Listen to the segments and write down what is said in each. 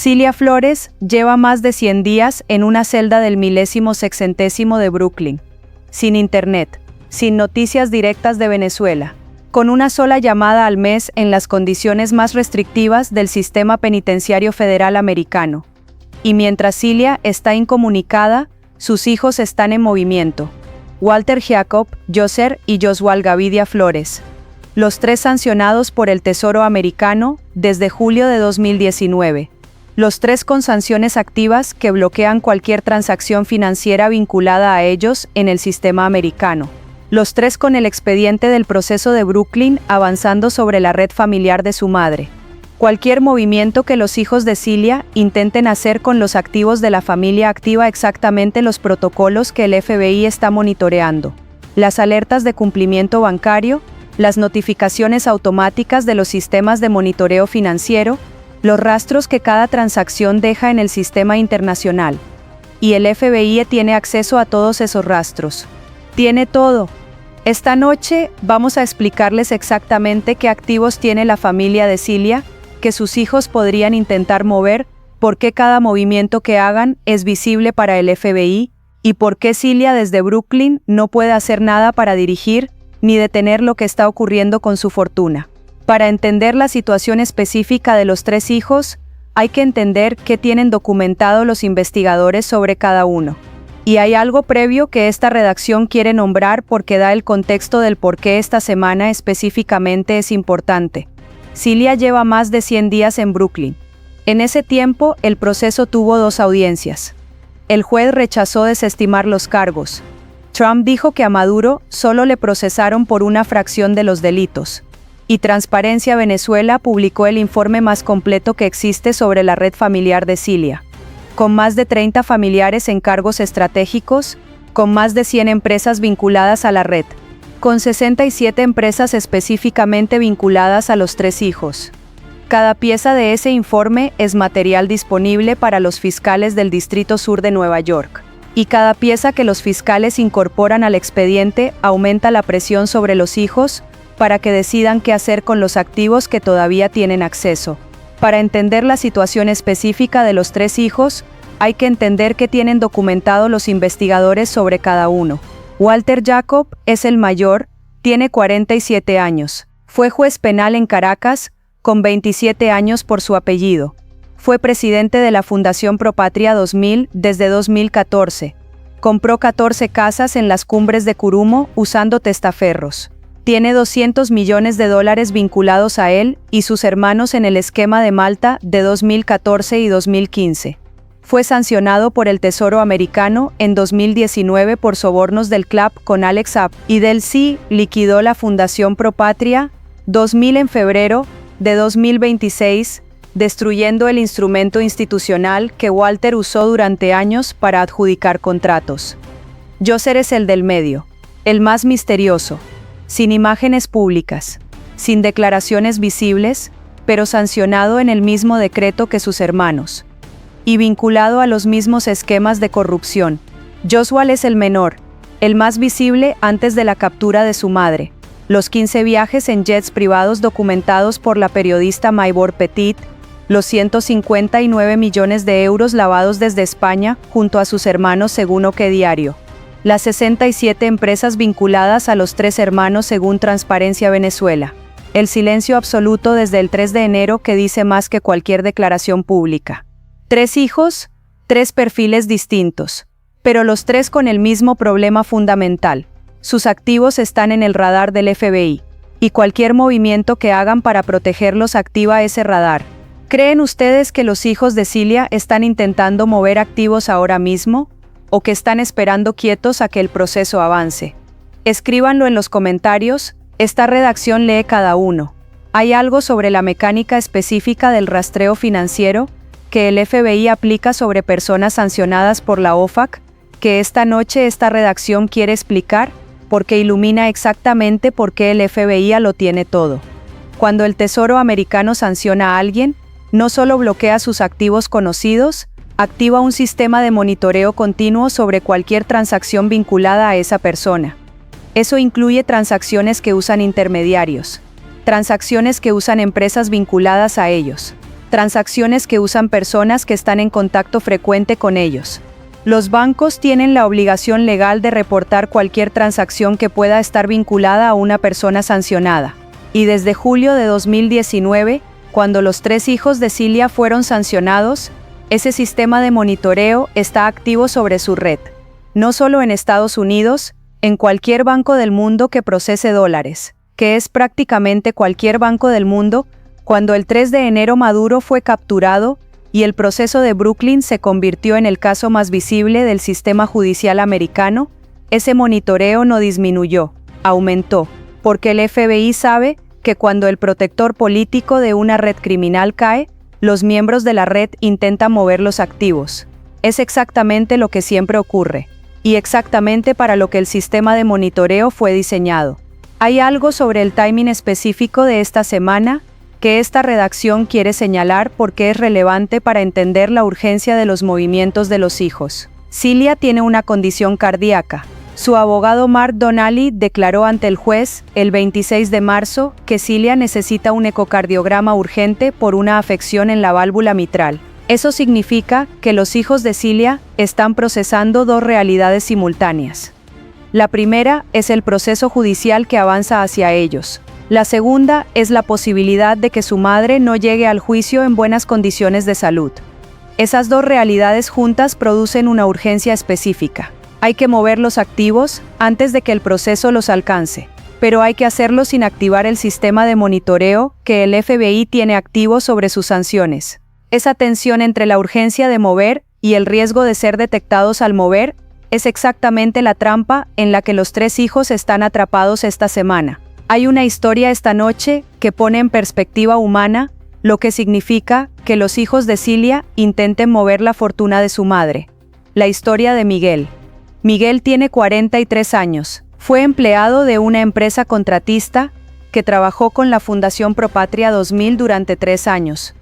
Cilia Flores lleva más de 100 días en una celda del 16º de Brooklyn, sin internet, sin noticias directas de Venezuela, con una sola llamada al mes en las condiciones más restrictivas del sistema penitenciario federal americano. Y mientras Cilia está incomunicada, sus hijos están en movimiento. Walter Jacob, Yoser y Josual Gavidia Flores, los tres sancionados por el Tesoro americano desde julio de 2019. Los tres con sanciones activas que bloquean cualquier transacción financiera vinculada a ellos en el sistema americano. Los tres con el expediente del proceso de Brooklyn avanzando sobre la red familiar de su madre. Cualquier movimiento que los hijos de Cilia intenten hacer con los activos de la familia activa exactamente los protocolos que el FBI está monitoreando. Las alertas de cumplimiento bancario, las notificaciones automáticas de los sistemas de monitoreo financiero, los rastros que cada transacción deja en el sistema internacional. Y el FBI tiene acceso a todos esos rastros. Tiene todo. Esta noche vamos a explicarles exactamente qué activos tiene la familia de Cilia, que sus hijos podrían intentar mover, por qué cada movimiento que hagan es visible para el FBI, y por qué Cilia desde Brooklyn no puede hacer nada para dirigir ni detener lo que está ocurriendo con su fortuna. Para entender la situación específica de los tres hijos, hay que entender qué tienen documentado los investigadores sobre cada uno. Y hay algo previo que esta redacción quiere nombrar porque da el contexto del por qué esta semana específicamente es importante. Cilia lleva más de 100 días en Brooklyn. En ese tiempo, el proceso tuvo 2 audiencias. El juez rechazó desestimar los cargos. Trump dijo que a Maduro solo le procesaron por una fracción de los delitos. Y Transparencia Venezuela publicó el informe más completo que existe sobre la red familiar de Cilia. Con más de 30 familiares en cargos estratégicos, con más de 100 empresas vinculadas a la red, con 67 empresas específicamente vinculadas a los tres hijos. Cada pieza de ese informe es material disponible para los fiscales del Distrito Sur de Nueva York. Y cada pieza que los fiscales incorporan al expediente aumenta la presión sobre los hijos para que decidan qué hacer con los activos que todavía tienen acceso. Para entender la situación específica de los tres hijos, hay que entender qué tienen documentado los investigadores sobre cada uno. Walter Jacob es el mayor, tiene 47 años. Fue juez penal en Caracas, con 27 años por su apellido. Fue presidente de la Fundación Propatria 2000 desde 2014. Compró 14 casas en las cumbres de Curumo usando testaferros. Tiene $200 millones vinculados a él y sus hermanos en el esquema de Malta de 2014 y 2015. Fue sancionado por el Tesoro americano en 2019 por sobornos del CLAP con Alex Saab y del sí liquidó la Fundación Propatria 2000 en febrero de 2026, destruyendo el instrumento institucional que Walter usó durante años para adjudicar contratos. Yoser es el del medio, el más misterioso, sin imágenes públicas, sin declaraciones visibles, pero sancionado en el mismo decreto que sus hermanos, y vinculado a los mismos esquemas de corrupción. Josual es el menor, el más visible antes de la captura de su madre. Los 15 viajes en jets privados documentados por la periodista Maybor Petit, los 159 millones de euros lavados desde España junto a sus hermanos según OK Diario. Las 67 empresas vinculadas a los tres hermanos según Transparencia Venezuela. El silencio absoluto desde el 3 de enero que dice más que cualquier declaración pública. 3 hijos, 3 perfiles distintos, pero los tres con el mismo problema fundamental. Sus activos están en el radar del FBI, y cualquier movimiento que hagan para protegerlos activa ese radar. ¿Creen ustedes que los hijos de Cilia están intentando mover activos ahora mismo? ¿O que están esperando quietos a que el proceso avance? Escríbanlo en los comentarios, esta redacción lee cada uno. ¿Hay algo sobre la mecánica específica del rastreo financiero que el FBI aplica sobre personas sancionadas por la OFAC, que esta noche esta redacción quiere explicar? Porque ilumina exactamente por qué el FBI lo tiene todo. Cuando el Tesoro americano sanciona a alguien, no solo bloquea sus activos conocidos, activa un sistema de monitoreo continuo sobre cualquier transacción vinculada a esa persona. Eso incluye transacciones que usan intermediarios, transacciones que usan empresas vinculadas a ellos, transacciones que usan personas que están en contacto frecuente con ellos. Los bancos tienen la obligación legal de reportar cualquier transacción que pueda estar vinculada a una persona sancionada. Y desde julio de 2019, cuando los 3 hijos de Cilia fueron sancionados, ese sistema de monitoreo está activo sobre su red. No solo en Estados Unidos, en cualquier banco del mundo que procese dólares, que es prácticamente cualquier banco del mundo. Cuando el 3 de enero Maduro fue capturado y el proceso de Brooklyn se convirtió en el caso más visible del sistema judicial americano, ese monitoreo no disminuyó, aumentó, porque el FBI sabe que cuando el protector político de una red criminal cae, los miembros de la red intentan mover los activos. Es exactamente lo que siempre ocurre, y exactamente para lo que el sistema de monitoreo fue diseñado. Hay algo sobre el timing específico de esta semana que esta redacción quiere señalar porque es relevante para entender la urgencia de los movimientos de los hijos. Cilia tiene una condición cardíaca. Su abogado Mark Donnelly declaró ante el juez, el 26 de marzo, que Cilia necesita un ecocardiograma urgente por una afección en la válvula mitral. Eso significa que los hijos de Cilia están procesando 2 realidades simultáneas. La primera es el proceso judicial que avanza hacia ellos. La segunda es la posibilidad de que su madre no llegue al juicio en buenas condiciones de salud. Esas 2 realidades juntas producen una urgencia específica. Hay que mover los activos antes de que el proceso los alcance, pero hay que hacerlo sin activar el sistema de monitoreo que el FBI tiene activo sobre sus sanciones. Esa tensión entre la urgencia de mover y el riesgo de ser detectados al mover es exactamente la trampa en la que los 3 hijos están atrapados esta semana. Hay una historia esta noche que pone en perspectiva humana lo que significa que los hijos de Cilia intenten mover la fortuna de su madre. La historia de Miguel. Miguel tiene 43 años. Fue empleado de una empresa contratista que trabajó con la Fundación Propatria 2000 durante 3 años.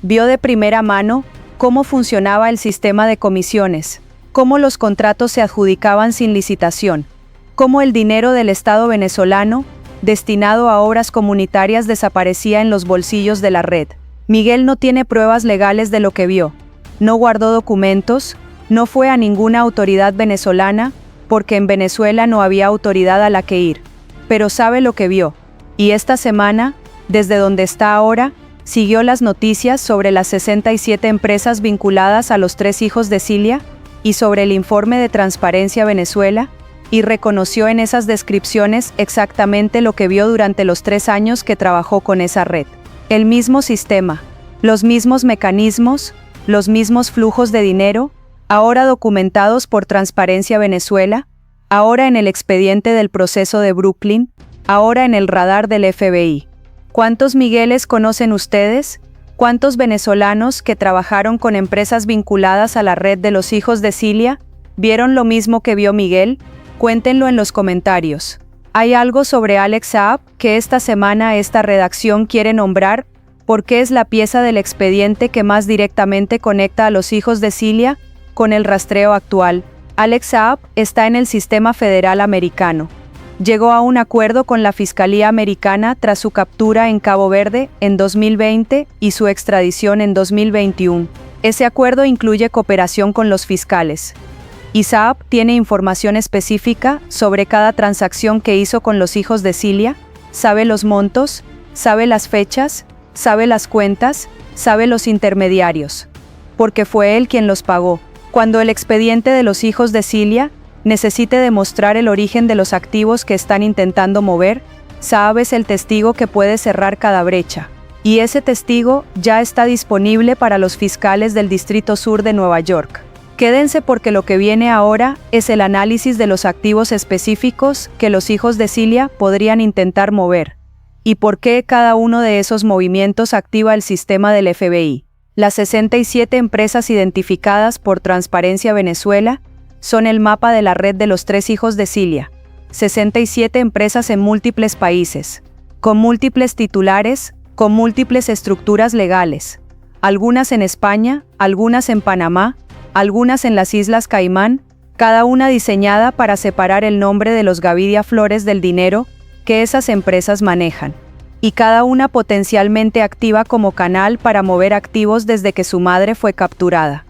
Vio de primera mano cómo funcionaba el sistema de comisiones, cómo los contratos se adjudicaban sin licitación, cómo el dinero del Estado venezolano destinado a obras comunitarias desaparecía en los bolsillos de la red. Miguel no tiene pruebas legales de lo que vio. No guardó documentos, no fue a ninguna autoridad venezolana, porque en Venezuela no había autoridad a la que ir. Pero sabe lo que vio. Y esta semana, desde donde está ahora, siguió las noticias sobre las 67 empresas vinculadas a los 3 hijos de Cilia, y sobre el informe de Transparencia Venezuela, y reconoció en esas descripciones exactamente lo que vio durante los 3 años que trabajó con esa red. El mismo sistema, los mismos mecanismos, los mismos flujos de dinero, ahora documentados por Transparencia Venezuela, ahora en el expediente del proceso de Brooklyn, ahora en el radar del FBI. ¿Cuántos Migueles conocen ustedes? ¿Cuántos venezolanos que trabajaron con empresas vinculadas a la red de los hijos de Cilia vieron lo mismo que vio Miguel? Cuéntenlo en los comentarios. Hay algo sobre Alex Saab que esta semana esta redacción quiere nombrar porque es la pieza del expediente que más directamente conecta a los hijos de Cilia con el rastreo actual. Alex Saab está en el sistema federal americano. Llegó a un acuerdo con la Fiscalía Americana tras su captura en Cabo Verde en 2020 y su extradición en 2021. Ese acuerdo incluye cooperación con los fiscales. Y Saab tiene información específica sobre cada transacción que hizo con los hijos de Cilia, sabe los montos, sabe las fechas, sabe las cuentas, sabe los intermediarios. Porque fue él quien los pagó. Cuando el expediente de los hijos de Cilia necesite demostrar el origen de los activos que están intentando mover, Saab es el testigo que puede cerrar cada brecha. Y ese testigo ya está disponible para los fiscales del Distrito Sur de Nueva York. Quédense porque lo que viene ahora es el análisis de los activos específicos que los hijos de Cilia podrían intentar mover. ¿Y por qué cada uno de esos movimientos activa el sistema del FBI? Las 67 empresas identificadas por Transparencia Venezuela son el mapa de la red de los 3 hijos de Cilia. 67 empresas en múltiples países, con múltiples titulares, con múltiples estructuras legales. Algunas en España, algunas en Panamá, algunas en las Islas Caimán, cada una diseñada para separar el nombre de los Gavidia Flores del dinero que esas empresas manejan. y cada una potencialmente activa como canal para mover activos desde que su madre fue capturada.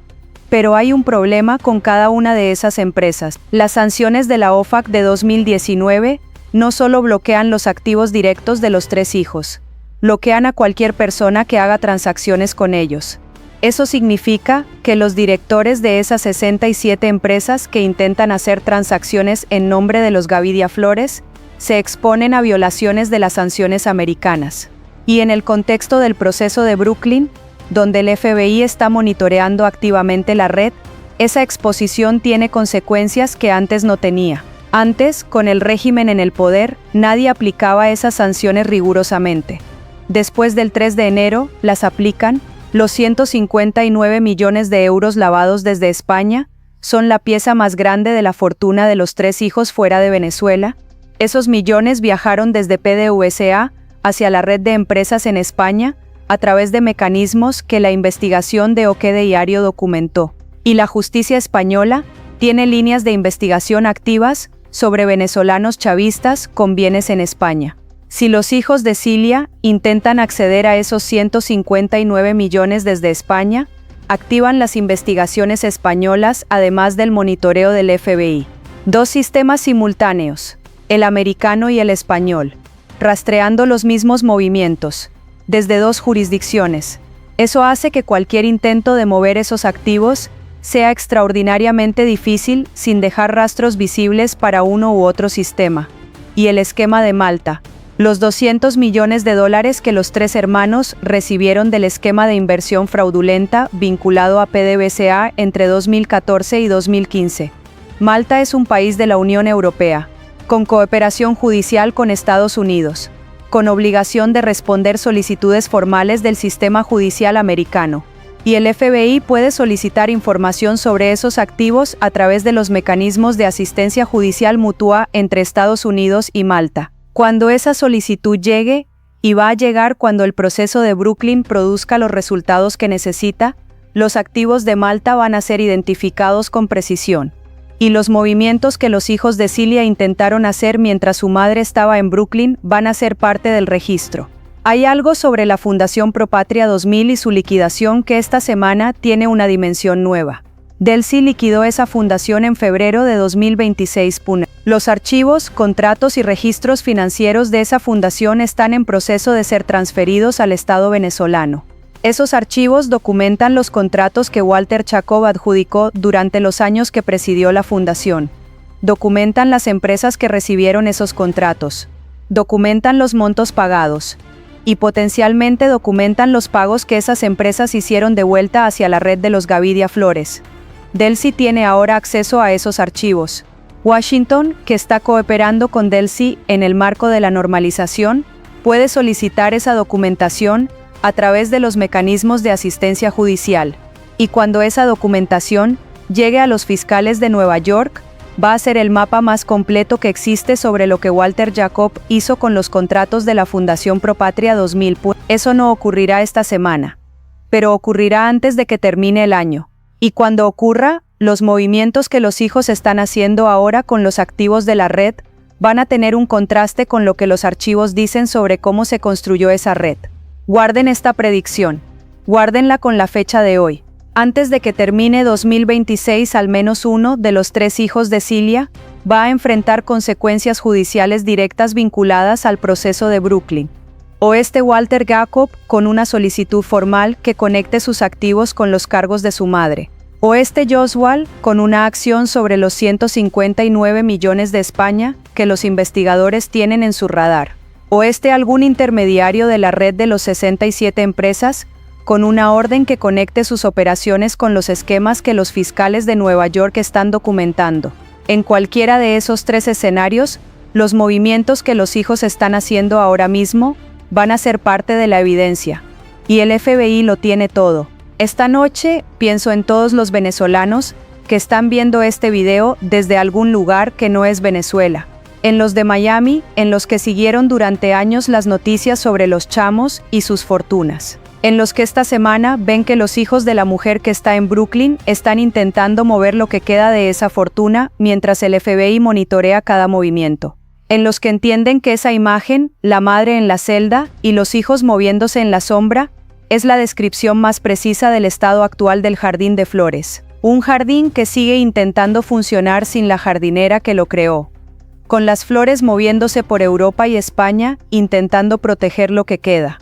Pero hay un problema con cada una de esas empresas. Las sanciones de la OFAC de 2019 no solo bloquean los activos directos de los 3 hijos, bloquean a cualquier persona que haga transacciones con ellos. Eso significa que los directores de esas 67 empresas que intentan hacer transacciones en nombre de los Gavidia Flores se exponen a violaciones de las sanciones americanas. Y en el contexto del proceso de Brooklyn, donde el FBI está monitoreando activamente la red, esa exposición tiene consecuencias que antes no tenía. Antes, con el régimen en el poder, nadie aplicaba esas sanciones rigurosamente. Después del 3 de enero, las aplican. Los 159 millones de euros lavados desde España son la pieza más grande de la fortuna de los 3 hijos fuera de Venezuela. Esos millones viajaron desde PDVSA hacia la red de empresas en España a través de mecanismos que la investigación de OK Diario documentó. Y la justicia española tiene líneas de investigación activas sobre venezolanos chavistas con bienes en España. Si los hijos de Cilia intentan acceder a esos 159 millones desde España, activan las investigaciones españolas además del monitoreo del FBI. 2 sistemas simultáneos, el americano y el español, rastreando los mismos movimientos, desde 2 jurisdicciones. Eso hace que cualquier intento de mover esos activos sea extraordinariamente difícil sin dejar rastros visibles para uno u otro sistema. Y el esquema de Malta. Los 200 millones de dólares que los 3 hermanos recibieron del esquema de inversión fraudulenta vinculado a PDVSA entre 2014 y 2015. Malta es un país de la Unión Europea, con cooperación judicial con Estados Unidos, con obligación de responder solicitudes formales del sistema judicial americano. Y el FBI puede solicitar información sobre esos activos a través de los mecanismos de asistencia judicial mutua entre Estados Unidos y Malta. Cuando esa solicitud llegue, y va a llegar cuando el proceso de Brooklyn produzca los resultados que necesita, los activos de Malta van a ser identificados con precisión. Y los movimientos que los hijos de Cilia intentaron hacer mientras su madre estaba en Brooklyn van a ser parte del registro. Hay algo sobre la Fundación Propatria 2000 y su liquidación que esta semana tiene una dimensión nueva. Delcy liquidó esa fundación en febrero de 2026. Los archivos, contratos y registros financieros de esa fundación están en proceso de ser transferidos al Estado venezolano. Esos archivos documentan los contratos que Walter Jacob adjudicó durante los años que presidió la fundación. Documentan las empresas que recibieron esos contratos. Documentan los montos pagados. Y potencialmente documentan los pagos que esas empresas hicieron de vuelta hacia la red de los Gavidia Flores. Delcy tiene ahora acceso a esos archivos. Washington, que está cooperando con Delcy en el marco de la normalización, puede solicitar esa documentación a través de los mecanismos de asistencia judicial. Y cuando esa documentación llegue a los fiscales de Nueva York, va a ser el mapa más completo que existe sobre lo que Walter Jacob hizo con los contratos de la Fundación Propatria 2000. Eso no ocurrirá esta semana, pero ocurrirá antes de que termine el año. Y cuando ocurra, los movimientos que los hijos están haciendo ahora con los activos de la red van a tener un contraste con lo que los archivos dicen sobre cómo se construyó esa red. Guarden esta predicción. Guárdenla con la fecha de hoy. Antes de que termine 2026, al menos uno de los 3 hijos de Cilia va a enfrentar consecuencias judiciales directas vinculadas al proceso de Brooklyn. O Walter Jacob con una solicitud formal que conecte sus activos con los cargos de su madre. O Joshua con una acción sobre los 159 millones de España que los investigadores tienen en su radar. O algún intermediario de la red de los 67 empresas con una orden que conecte sus operaciones con los esquemas que los fiscales de Nueva York están documentando. En cualquiera de esos 3 escenarios, los movimientos que los hijos están haciendo ahora mismo van a ser parte de la evidencia. Y el FBI lo tiene todo. Esta noche pienso en todos los venezolanos que están viendo este video desde algún lugar que no es Venezuela. En los de Miami, en los que siguieron durante años las noticias sobre los chamos y sus fortunas. En los que esta semana ven que los hijos de la mujer que está en Brooklyn están intentando mover lo que queda de esa fortuna mientras el FBI monitorea cada movimiento. en los que entienden que esa imagen, la madre en la celda y los hijos moviéndose en la sombra, es la descripción más precisa del estado actual del jardín de flores. Un jardín que sigue intentando funcionar sin la jardinera que lo creó, con las flores moviéndose por Europa y España, intentando proteger lo que queda,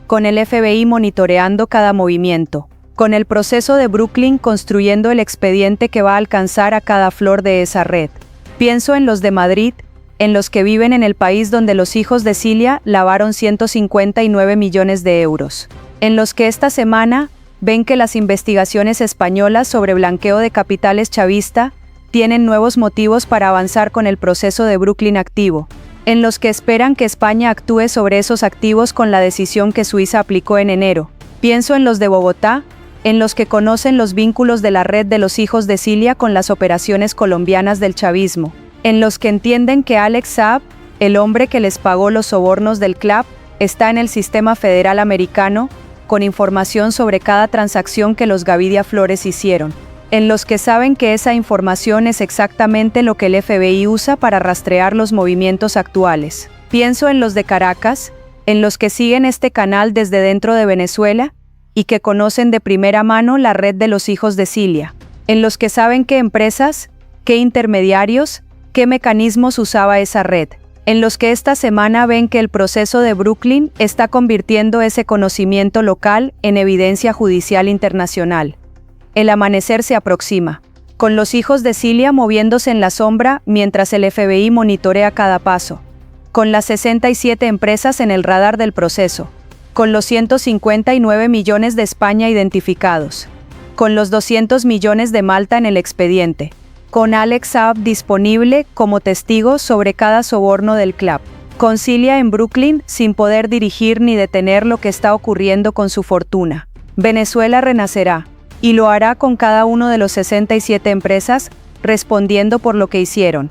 con el FBI monitoreando cada movimiento, con el proceso de Brooklyn construyendo el expediente que va a alcanzar a cada flor de esa red. Pienso en los de Madrid, en los que viven en el país donde los hijos de Cilia lavaron 159 millones de euros, en los que esta semana ven que las investigaciones españolas sobre blanqueo de capitales chavista tienen nuevos motivos para avanzar con el proceso de Brooklyn activo, en los que esperan que España actúe sobre esos activos con la decisión que Suiza aplicó en enero. Pienso en los de Bogotá, en los que conocen los vínculos de la red de los hijos de Cilia con las operaciones colombianas del chavismo, en los que entienden que Alex Saab, el hombre que les pagó los sobornos del CLAP, está en el sistema federal americano, con información sobre cada transacción que los Gavidia Flores hicieron, en los que saben que esa información es exactamente lo que el FBI usa para rastrear los movimientos actuales. Pienso en los de Caracas, en los que siguen este canal desde dentro de Venezuela, y que conocen de primera mano la red de los hijos de Cilia, en los que saben qué empresas, qué intermediarios, qué mecanismos usaba esa red, en los que esta semana ven que el proceso de Brooklyn está convirtiendo ese conocimiento local en evidencia judicial internacional. El amanecer se aproxima, con los hijos de Cilia moviéndose en la sombra mientras el FBI monitorea cada paso, con las 67 empresas en el radar del proceso, con los 159 millones de España identificados, con los 200 millones de Malta en el expediente, con Alex Saab disponible como testigo sobre cada soborno del CLAP, con Cilia en Brooklyn sin poder dirigir ni detener lo que está ocurriendo con su fortuna. Venezuela renacerá, y lo hará con cada uno de los 67 empresas respondiendo por lo que hicieron,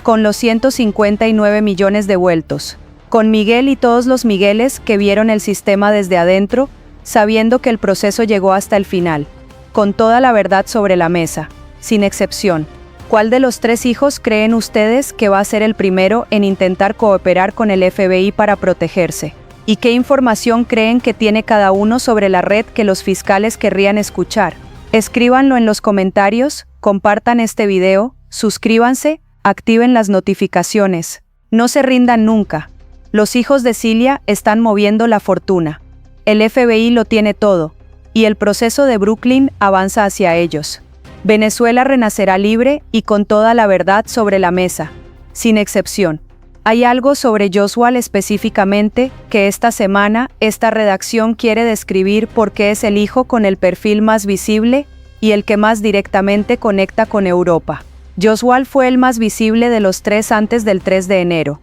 con los 159 millones devueltos, con Miguel y todos los Migueles que vieron el sistema desde adentro, sabiendo que el proceso llegó hasta el final, con toda la verdad sobre la mesa, sin excepción. ¿Cuál de los 3 hijos creen ustedes que va a ser el primero en intentar cooperar con el FBI para protegerse? ¿Y qué información creen que tiene cada uno sobre la red que los fiscales querrían escuchar? Escríbanlo en los comentarios, compartan este video, suscríbanse, activen las notificaciones. No se rindan nunca. Los hijos de Cilia están moviendo la fortuna. El FBI lo tiene todo, y el proceso de Brooklyn avanza hacia ellos. Venezuela renacerá libre y con toda la verdad sobre la mesa, sin excepción. Hay algo sobre Joshua específicamente que esta semana esta redacción quiere describir porque es el hijo con el perfil más visible y el que más directamente conecta con Europa. Joshua fue el más visible de los 3 antes del 3 de enero.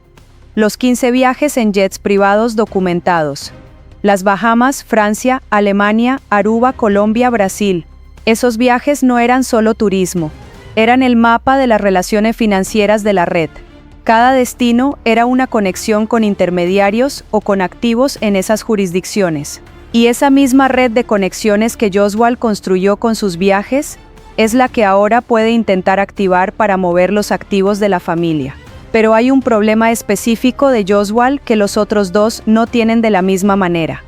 Los 15 viajes en jets privados documentados. Las Bahamas, Francia, Alemania, Aruba, Colombia, Brasil. Esos viajes no eran solo turismo, eran el mapa de las relaciones financieras de la red. Cada destino era una conexión con intermediarios o con activos en esas jurisdicciones. Y esa misma red de conexiones que Joshua construyó con sus viajes es la que ahora puede intentar activar para mover los activos de la familia. Pero hay un problema específico de Joshua que los otros 2 no tienen de la misma manera.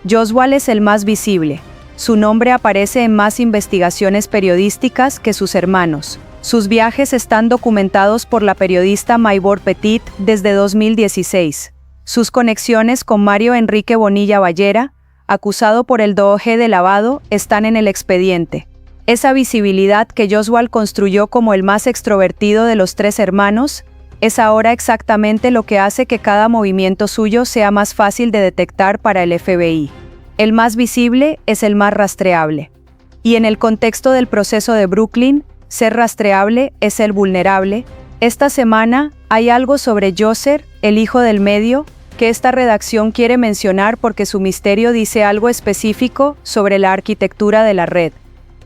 Joshua es el más visible. Su nombre aparece en más investigaciones periodísticas que sus hermanos. Sus viajes están documentados por la periodista Maybor Petit desde 2016. Sus conexiones con Mario Enrique Bonilla Ballera, acusado por el DOJ de lavado, están en el expediente. Esa visibilidad que Joshua construyó como el más extrovertido de los 3 hermanos, es ahora exactamente lo que hace que cada movimiento suyo sea más fácil de detectar para el FBI. El más visible es el más rastreable. Y en el contexto del proceso de Brooklyn, ser rastreable es el vulnerable. Esta semana hay algo sobre Yoser, el hijo del medio, que esta redacción quiere mencionar porque su misterio dice algo específico sobre la arquitectura de la red.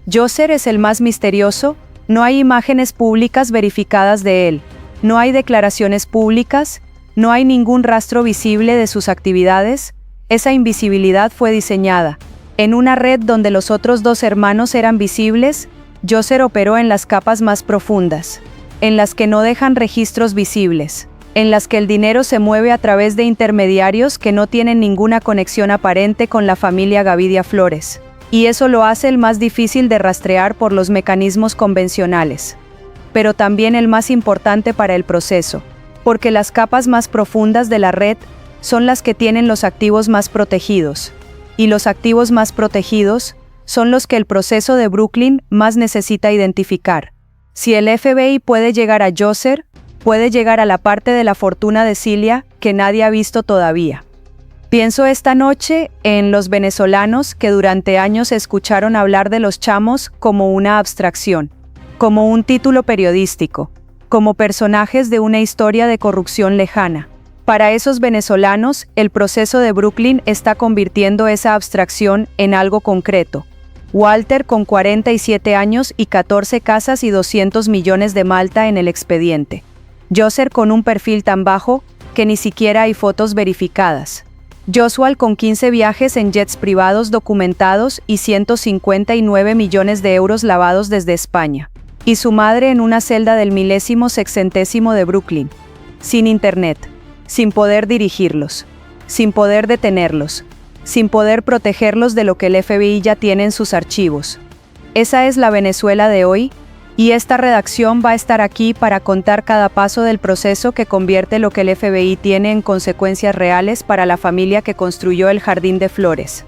Yoser es el más misterioso, no hay imágenes públicas verificadas de él. No hay declaraciones públicas, no hay ningún rastro visible de sus actividades. Esa invisibilidad fue diseñada. En una red donde los otros 2 hermanos eran visibles, Yoser operó en las capas más profundas, en las que no dejan registros visibles. en las que el dinero se mueve a través de intermediarios que no tienen ninguna conexión aparente con la familia Gavidia Flores. Y eso lo hace el más difícil de rastrear por los mecanismos convencionales. Pero también el más importante para el proceso, porque las capas más profundas de la red son las que tienen los activos más protegidos. Y los activos más protegidos son los que el proceso de Brooklyn más necesita identificar. Si el FBI puede llegar a Djoser, puede llegar a la parte de la fortuna de Cilia que nadie ha visto todavía. Pienso esta noche en los venezolanos que durante años escucharon hablar de los chamos como una abstracción, como un título periodístico, como personajes de una historia de corrupción lejana. Para esos venezolanos, el proceso de Brooklyn está convirtiendo esa abstracción en algo concreto. Walter con 47 años y 14 casas y 200 millones de Malta en el expediente. Djoser con un perfil tan bajo que ni siquiera hay fotos verificadas. Joshua con 15 viajes en jets privados documentados y 159 millones de euros lavados desde España. Y su madre en una celda del milésimo sexentésimo de Brooklyn. Sin internet, sin poder dirigirlos, sin poder detenerlos, sin poder protegerlos de lo que el FBI ya tiene en sus archivos. Esa es la Venezuela de hoy, y esta redacción va a estar aquí para contar cada paso del proceso que convierte lo que el FBI tiene en consecuencias reales para la familia que construyó el Jardín de Flores.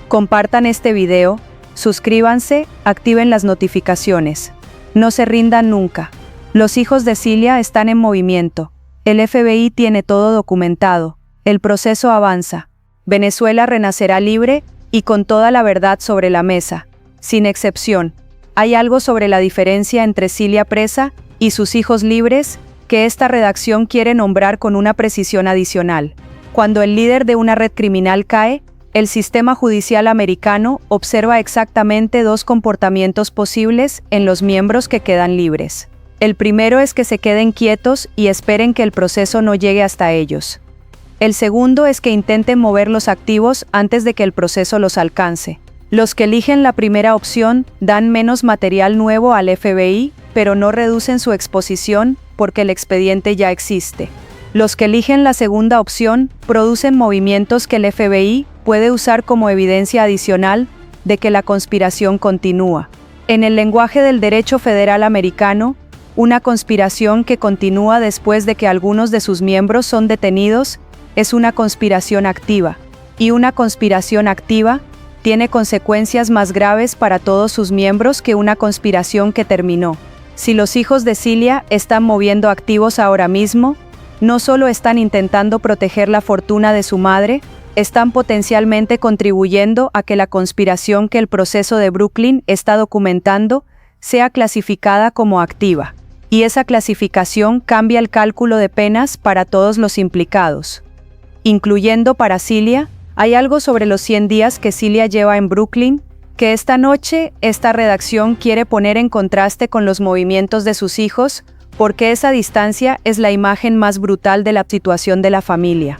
Compartan este video, suscríbanse, activen las notificaciones. No se rindan nunca. Los hijos de Cilia están en movimiento. El FBI tiene todo documentado. El proceso avanza. Venezuela renacerá libre y con toda la verdad sobre la mesa. Sin excepción. Hay algo sobre la diferencia entre Cilia presa y sus hijos libres que esta redacción quiere nombrar con una precisión adicional. Cuando el líder de una red criminal cae, el sistema judicial americano observa exactamente dos comportamientos posibles en los miembros que quedan libres. El primero es que se queden quietos y esperen que el proceso no llegue hasta ellos. El segundo es que intenten mover los activos antes de que el proceso los alcance. Los que eligen la primera opción dan menos material nuevo al FBI, pero no reducen su exposición porque el expediente ya existe. Los que eligen la segunda opción producen movimientos que el FBI puede usar como evidencia adicional de que la conspiración continúa. En el lenguaje del derecho federal americano, una conspiración que continúa después de que algunos de sus miembros son detenidos es una conspiración activa, y una conspiración activa tiene consecuencias más graves para todos sus miembros que una conspiración que terminó. Si los hijos de Cilia están moviendo activos ahora mismo, no solo están intentando proteger la fortuna de su madre, están potencialmente contribuyendo a que la conspiración que el proceso de Brooklyn está documentando sea clasificada como activa. Y esa clasificación cambia el cálculo de penas para todos los implicados. Incluyendo para Cilia, hay algo sobre los 100 días que Cilia lleva en Brooklyn, que esta noche esta redacción quiere poner en contraste con los movimientos de sus hijos, porque esa distancia es la imagen más brutal de la situación de la familia.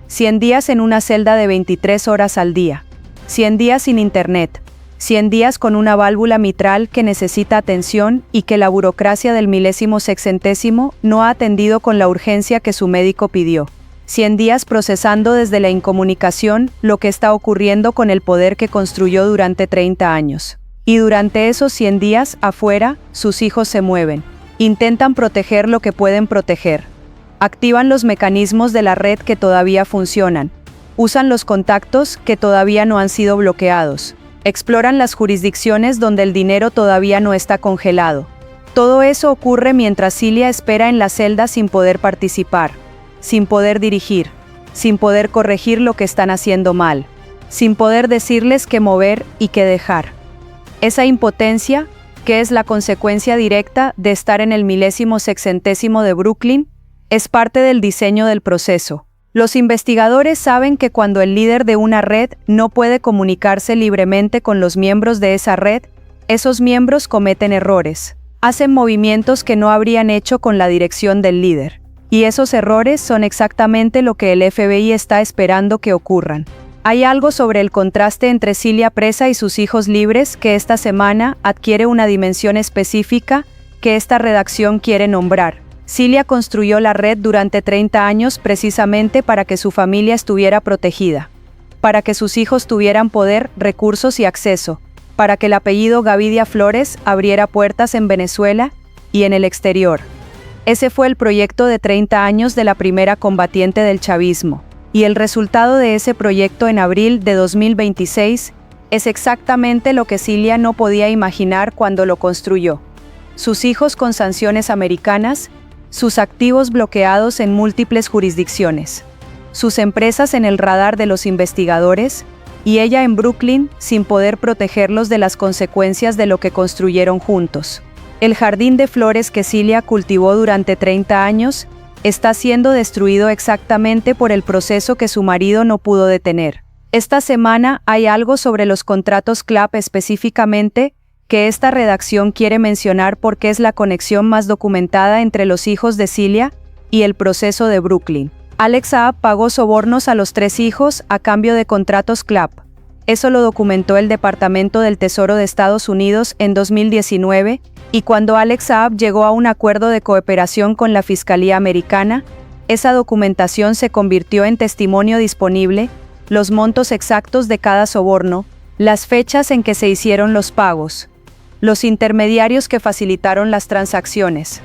100 días en una celda de 23 horas al día. 100 días sin internet. 100 días con una válvula mitral que necesita atención y que la burocracia del milésimo sexentésimo no ha atendido con la urgencia que su médico pidió. 100 días procesando desde la incomunicación lo que está ocurriendo con el poder que construyó durante 30 años. Y durante esos 100 días, afuera, sus hijos se mueven. Intentan proteger lo que pueden proteger. Activan los mecanismos de la red que todavía funcionan. Usan los contactos que todavía no han sido bloqueados. Exploran las jurisdicciones donde el dinero todavía no está congelado. Todo eso ocurre mientras Cilia espera en la celda sin poder participar, sin poder dirigir, sin poder corregir lo que están haciendo mal, sin poder decirles qué mover y qué dejar. Esa impotencia, que es la consecuencia directa de estar en el milésimo sexentésimo de Brooklyn, es parte del diseño del proceso. Los investigadores saben que cuando el líder de una red no puede comunicarse libremente con los miembros de esa red, esos miembros cometen errores, hacen movimientos que no habrían hecho con la dirección del líder. Y esos errores son exactamente lo que el FBI está esperando que ocurran. Hay algo sobre el contraste entre Cilia presa y sus hijos libres que esta semana adquiere una dimensión específica que esta redacción quiere nombrar. Cilia construyó la red durante 30 años precisamente para que su familia estuviera protegida, para que sus hijos tuvieran poder, recursos y acceso, para que el apellido Gavidia Flores abriera puertas en Venezuela y en el exterior. Ese fue el proyecto de 30 años de la primera combatiente del chavismo, y el resultado de ese proyecto en abril de 2026 es exactamente lo que Cilia no podía imaginar cuando lo construyó. Sus hijos con sanciones americanas, sus activos bloqueados en múltiples jurisdicciones, sus empresas en el radar de los investigadores, y ella en Brooklyn sin poder protegerlos de las consecuencias de lo que construyeron juntos. El jardín de flores que Cilia cultivó durante 30 años está siendo destruido exactamente por el proceso que su marido no pudo detener. Esta semana hay algo sobre los contratos CLAP específicamente que esta redacción quiere mencionar porque es la conexión más documentada entre los hijos de Cilia y el proceso de Brooklyn. Alex Saab pagó sobornos a los 3 hijos a cambio de contratos CLAP. Eso lo documentó el Departamento del Tesoro de Estados Unidos en 2019, y cuando Alex Saab llegó a un acuerdo de cooperación con la Fiscalía Americana, esa documentación se convirtió en testimonio disponible, los montos exactos de cada soborno, las fechas en que se hicieron los pagos, los intermediarios que facilitaron las transacciones.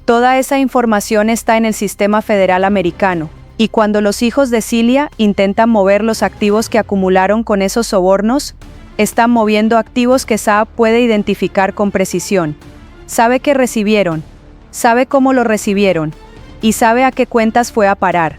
Toda esa información está en el sistema federal americano, y cuando los hijos de Cilia intentan mover los activos que acumularon con esos sobornos, están moviendo activos que Saab puede identificar con precisión. Sabe qué recibieron, sabe cómo lo recibieron, y sabe a qué cuentas fue a parar.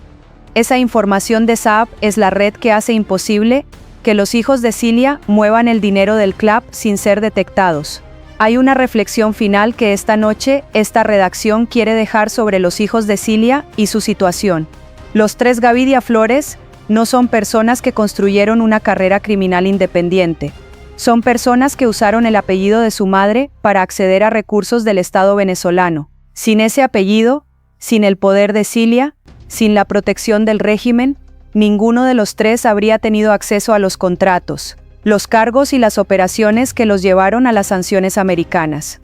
Esa información de Saab es la red que hace imposible que los hijos de Cilia muevan el dinero del CLAP sin ser detectados. Hay una reflexión final que esta noche esta redacción quiere dejar sobre los hijos de Cilia y su situación. Los 3 Gavidia Flores no son personas que construyeron una carrera criminal independiente. Son personas que usaron el apellido de su madre para acceder a recursos del Estado venezolano. Sin ese apellido, sin el poder de Cilia, sin la protección del régimen, ninguno de los 3 habría tenido acceso a los contratos, los cargos y las operaciones que los llevaron a las sanciones americanas.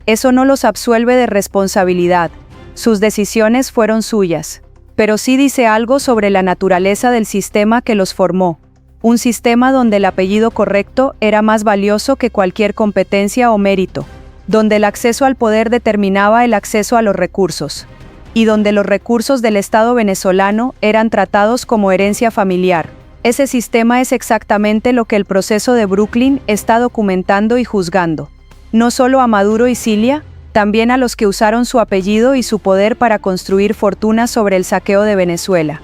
Eso no los absuelve de responsabilidad, sus decisiones fueron suyas, pero sí dice algo sobre la naturaleza del sistema que los formó, un sistema donde el apellido correcto era más valioso que cualquier competencia o mérito, donde el acceso al poder determinaba el acceso a los recursos, y donde los recursos del Estado venezolano eran tratados como herencia familiar. Ese sistema es exactamente lo que el proceso de Brooklyn está documentando y juzgando. No solo a Maduro y Cilia, también a los que usaron su apellido y su poder para construir fortunas sobre el saqueo de Venezuela.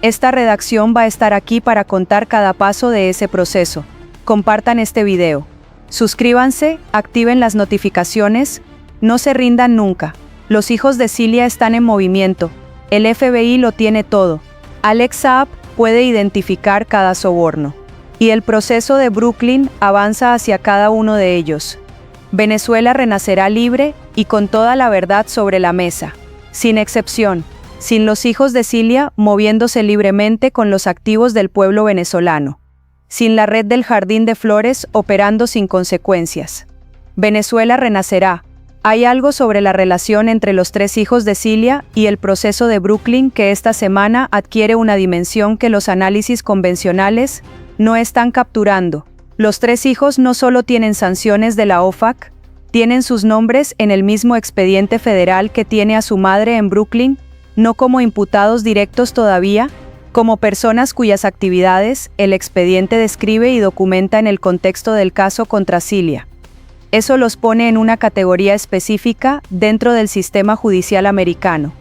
Esta redacción va a estar aquí para contar cada paso de ese proceso. Compartan este video. Suscríbanse, activen las notificaciones, no se rindan nunca. Los hijos de Cilia están en movimiento. El FBI lo tiene todo. Alex Saab puede identificar cada soborno. Y el proceso de Brooklyn avanza hacia cada uno de ellos. Venezuela renacerá libre y con toda la verdad sobre la mesa. Sin excepción, sin los hijos de Cilia moviéndose libremente con los activos del pueblo venezolano. Sin la red del Jardín de Flores operando sin consecuencias. Venezuela renacerá. Hay algo sobre la relación entre los 3 hijos de Cilia y el proceso de Brooklyn que esta semana adquiere una dimensión que los análisis convencionales no están capturando. Los 3 hijos no solo tienen sanciones de la OFAC, tienen sus nombres en el mismo expediente federal que tiene a su madre en Brooklyn, no como imputados directos todavía, como personas cuyas actividades el expediente describe y documenta en el contexto del caso contra Cilia. Eso los pone en una categoría específica dentro del sistema judicial americano.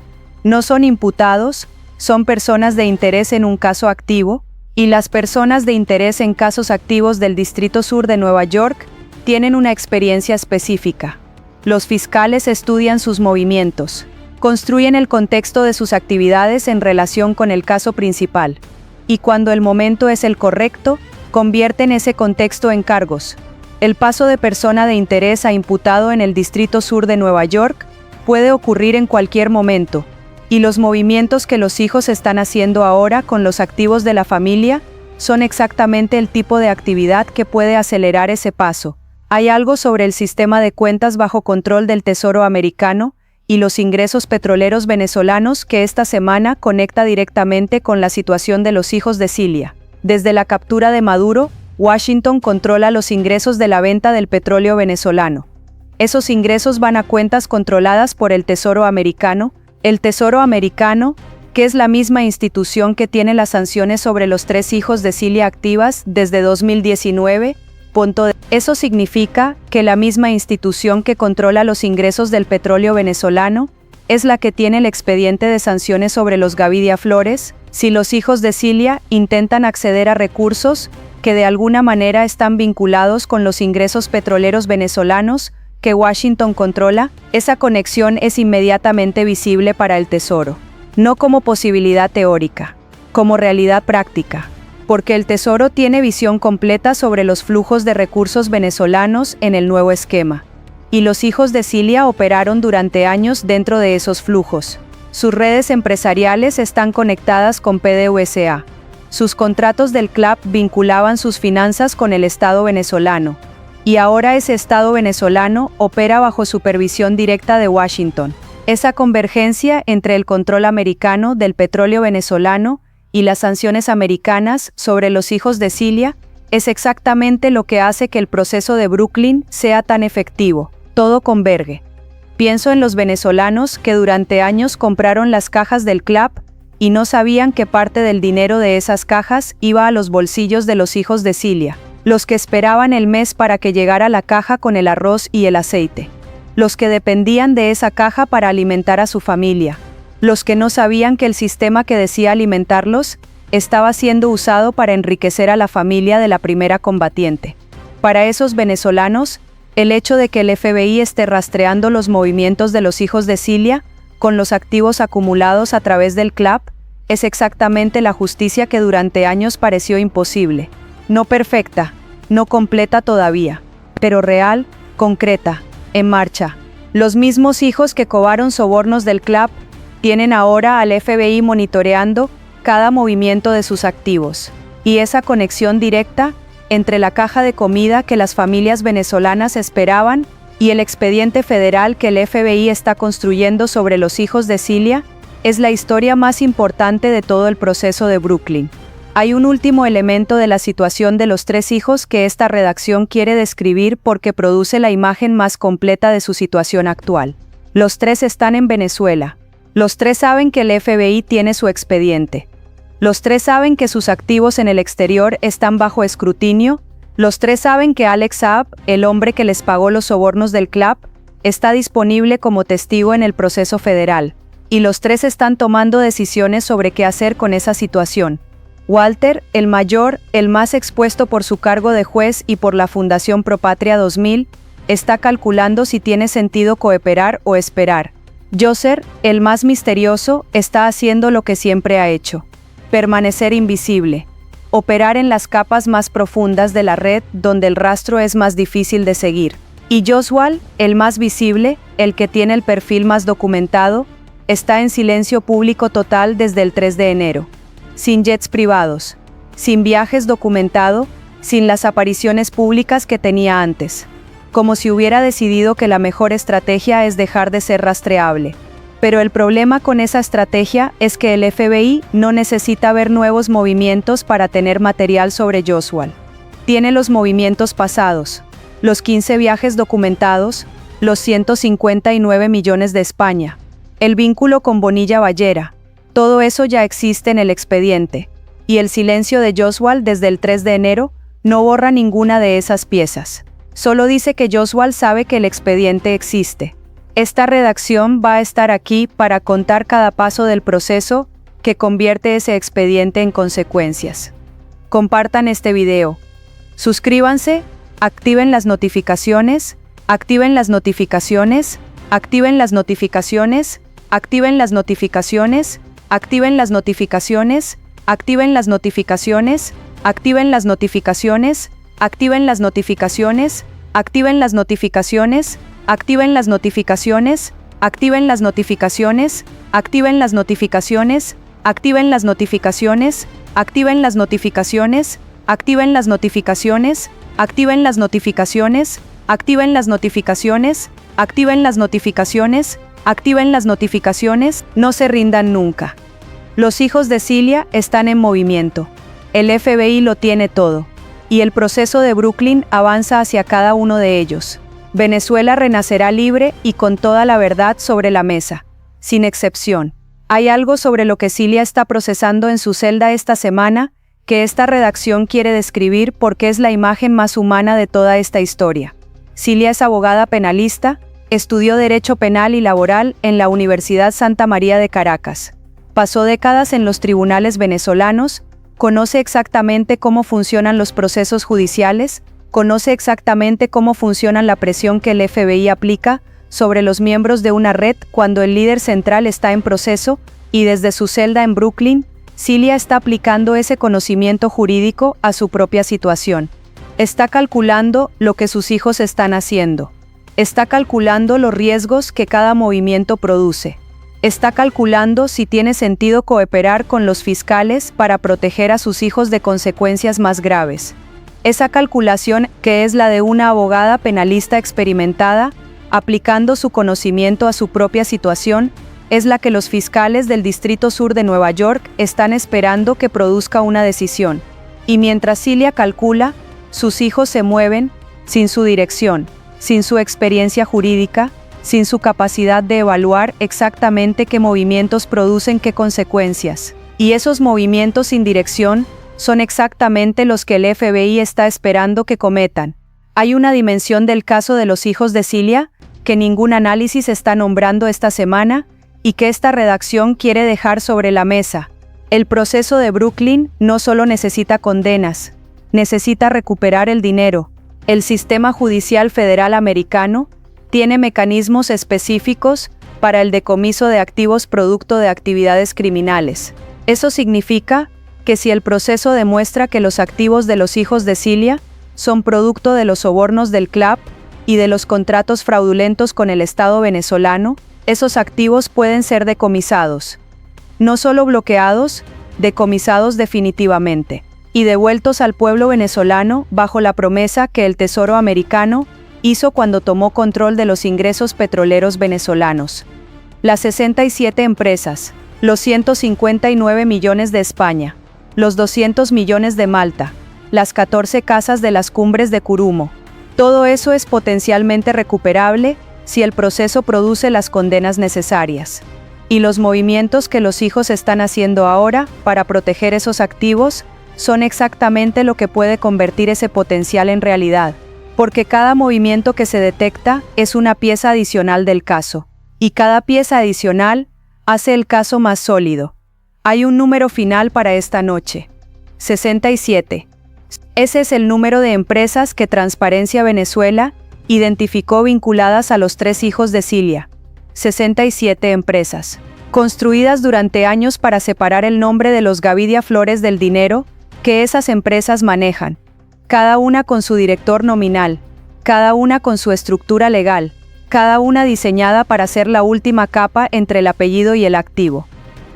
No son imputados, son personas de interés en un caso activo, y las personas de interés en casos activos del Distrito Sur de Nueva York tienen una experiencia específica. Los fiscales estudian sus movimientos, construyen el contexto de sus actividades en relación con el caso principal, y cuando el momento es el correcto, convierten ese contexto en cargos. El paso de persona de interés a imputado en el Distrito Sur de Nueva York puede ocurrir en cualquier momento, y los movimientos que los hijos están haciendo ahora con los activos de la familia son exactamente el tipo de actividad que puede acelerar ese paso. Hay algo sobre el sistema de cuentas bajo control del Tesoro americano y los ingresos petroleros venezolanos que esta semana conecta directamente con la situación de los hijos de Cilia. Desde la captura de Maduro, Washington controla los ingresos de la venta del petróleo venezolano. Esos ingresos van a cuentas controladas por el Tesoro americano, que es la misma institución que tiene las sanciones sobre los 3 hijos de Cilia activas desde 2019. Eso significa que la misma institución que controla los ingresos del petróleo venezolano es la que tiene el expediente de sanciones sobre los Gavidia Flores, si los hijos de Cilia intentan acceder a recursos que de alguna manera están vinculados con los ingresos petroleros venezolanos que Washington controla, esa conexión es inmediatamente visible para el Tesoro. No como posibilidad teórica, como realidad práctica, porque el Tesoro tiene visión completa sobre los flujos de recursos venezolanos en el nuevo esquema. Y los hijos de Cilia operaron durante años dentro de esos flujos. Sus redes empresariales están conectadas con PDVSA. Sus contratos del CLAP vinculaban sus finanzas con el Estado venezolano. Y ahora ese Estado venezolano opera bajo supervisión directa de Washington. Esa convergencia entre el control americano del petróleo venezolano y las sanciones americanas sobre los hijos de Cilia es exactamente lo que hace que el proceso de Brooklyn sea tan efectivo. Todo converge. Pienso en los venezolanos que durante años compraron las cajas del CLAP y no sabían que parte del dinero de esas cajas iba a los bolsillos de los hijos de Cilia, los que esperaban el mes para que llegara la caja con el arroz y el aceite, los que dependían de esa caja para alimentar a su familia, los que no sabían que el sistema que decía alimentarlos estaba siendo usado para enriquecer a la familia de la primera combatiente. Para esos venezolanos, el hecho de que el FBI esté rastreando los movimientos de los hijos de Cilia con los activos acumulados a través del CLAP es exactamente la justicia que durante años pareció imposible. No perfecta, no completa todavía, pero real, concreta, en marcha. Los mismos hijos que cobraron sobornos del CLAP tienen ahora al FBI monitoreando cada movimiento de sus activos. Y esa conexión directa entre la caja de comida que las familias venezolanas esperaban y el expediente federal que el FBI está construyendo sobre los hijos de Cilia es la historia más importante de todo el proceso de Brooklyn. Hay un último elemento de la situación de los 3 hijos que esta redacción quiere describir porque produce la imagen más completa de su situación actual. Los 3 están en Venezuela. Los 3 saben que el FBI tiene su expediente. Los 3 saben que sus activos en el exterior están bajo escrutinio. Los 3 saben que Alex Saab, el hombre que les pagó los sobornos del CLAP, está disponible como testigo en el proceso federal. Y los 3 están tomando decisiones sobre qué hacer con esa situación. Walter, el mayor, el más expuesto por su cargo de juez y por la Fundación Propatria 2000, está calculando si tiene sentido cooperar o esperar. Yoser, el más misterioso, está haciendo lo que siempre ha hecho: permanecer invisible, operar en las capas más profundas de la red donde el rastro es más difícil de seguir. Y Joshua, el más visible, el que tiene el perfil más documentado, está en silencio público total desde el 3 de enero. Sin jets privados, sin viajes documentado, sin las apariciones públicas que tenía antes. Como si hubiera decidido que la mejor estrategia es dejar de ser rastreable. Pero el problema con esa estrategia es que el FBI no necesita ver nuevos movimientos para tener material sobre Joshua. Tiene los movimientos pasados, los 15 viajes documentados, los 159 millones de España, el vínculo con Bonilla Ballera. Todo eso ya existe en el expediente, y el silencio de Joshua desde el 3 de enero no borra ninguna de esas piezas. Solo dice que Joshua sabe que el expediente existe. Esta redacción va a estar aquí para contar cada paso del proceso que convierte ese expediente en consecuencias. Compartan este video. Suscríbanse, activen las notificaciones, activen las notificaciones, activen las notificaciones, activen las notificaciones, activen las notificaciones, activen las notificaciones, activen las notificaciones, activen las notificaciones, activen las notificaciones, activen las notificaciones, activen las notificaciones, activen las notificaciones, activen las notificaciones, activen las notificaciones, activen las notificaciones, activen las notificaciones, activen las notificaciones, activen las notificaciones, Activen las notificaciones, no se rindan nunca. Los hijos de Cilia están en movimiento. El FBI lo tiene todo. Y el proceso de Brooklyn avanza hacia cada uno de ellos. Venezuela renacerá libre y con toda la verdad sobre la mesa. Sin excepción. Hay algo sobre lo que Cilia está procesando en su celda esta semana, que esta redacción quiere describir porque es la imagen más humana de toda esta historia. Cilia es abogada penalista, estudió Derecho Penal y Laboral en la Universidad Santa María de Caracas. Pasó décadas en los tribunales venezolanos, conoce exactamente cómo funcionan los procesos judiciales, conoce exactamente cómo funciona la presión que el FBI aplica sobre los miembros de una red cuando el líder central está en proceso, y desde su celda en Brooklyn, Cilia está aplicando ese conocimiento jurídico a su propia situación. Está calculando lo que sus hijos están haciendo. Está calculando los riesgos que cada movimiento produce. Está calculando si tiene sentido cooperar con los fiscales para proteger a sus hijos de consecuencias más graves. Esa calculación, que es la de una abogada penalista experimentada, aplicando su conocimiento a su propia situación, es la que los fiscales del Distrito Sur de Nueva York están esperando que produzca una decisión. Y mientras Cilia calcula, sus hijos se mueven, sin su dirección, sin su experiencia jurídica, sin su capacidad de evaluar exactamente qué movimientos producen qué consecuencias. Y esos movimientos sin dirección son exactamente los que el FBI está esperando que cometan. Hay una dimensión del caso de los hijos de Cilia que ningún análisis está nombrando esta semana, y que esta redacción quiere dejar sobre la mesa. El proceso de Brooklyn no solo necesita condenas, necesita recuperar el dinero. El sistema judicial federal americano tiene mecanismos específicos para el decomiso de activos producto de actividades criminales. Eso significa que si el proceso demuestra que los activos de los hijos de Cilia son producto de los sobornos del CLAP y de los contratos fraudulentos con el Estado venezolano, esos activos pueden ser decomisados. No solo bloqueados, decomisados definitivamente, y devueltos al pueblo venezolano bajo la promesa que el Tesoro americano hizo cuando tomó control de los ingresos petroleros venezolanos. Las 67 empresas, los 159 millones de España, los 200 millones de Malta, las 14 casas de las cumbres de Curumo. Todo eso es potencialmente recuperable si el proceso produce las condenas necesarias. Y los movimientos que los hijos están haciendo ahora para proteger esos activos son exactamente lo que puede convertir ese potencial en realidad, porque cada movimiento que se detecta es una pieza adicional del caso, y cada pieza adicional hace el caso más sólido. Hay un número final para esta noche: 67. Ese es el número de empresas que Transparencia Venezuela identificó vinculadas a los 3 hijos de Cilia. 67 empresas, construidas durante años para separar el nombre de los Gavidia Flores del dinero que esas empresas manejan, cada una con su director nominal, cada una con su estructura legal, cada una diseñada para ser la última capa entre el apellido y el activo.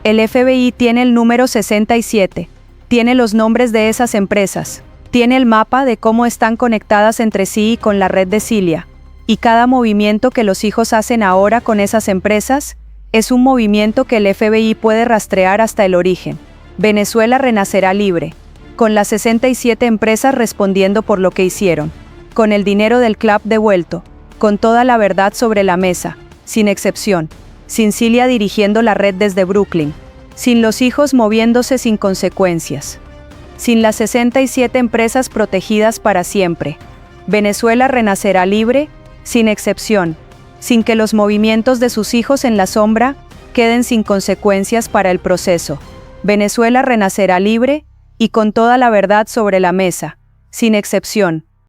El FBI tiene el número 67, tiene los nombres de esas empresas, tiene el mapa de cómo están conectadas entre sí y con la red de Cilia, y cada movimiento que los hijos hacen ahora con esas empresas es un movimiento que el FBI puede rastrear hasta el origen. Venezuela renacerá libre, con las 67 empresas respondiendo por lo que hicieron, con el dinero del CLAP devuelto, con toda la verdad sobre la mesa, sin excepción, sin Cilia dirigiendo la red desde Brooklyn, sin los hijos moviéndose sin consecuencias, sin las 67 empresas protegidas para siempre. Venezuela renacerá libre, sin excepción, sin que los movimientos de sus hijos en la sombra queden sin consecuencias para el proceso. Venezuela renacerá libre y con toda la verdad sobre la mesa, sin excepción,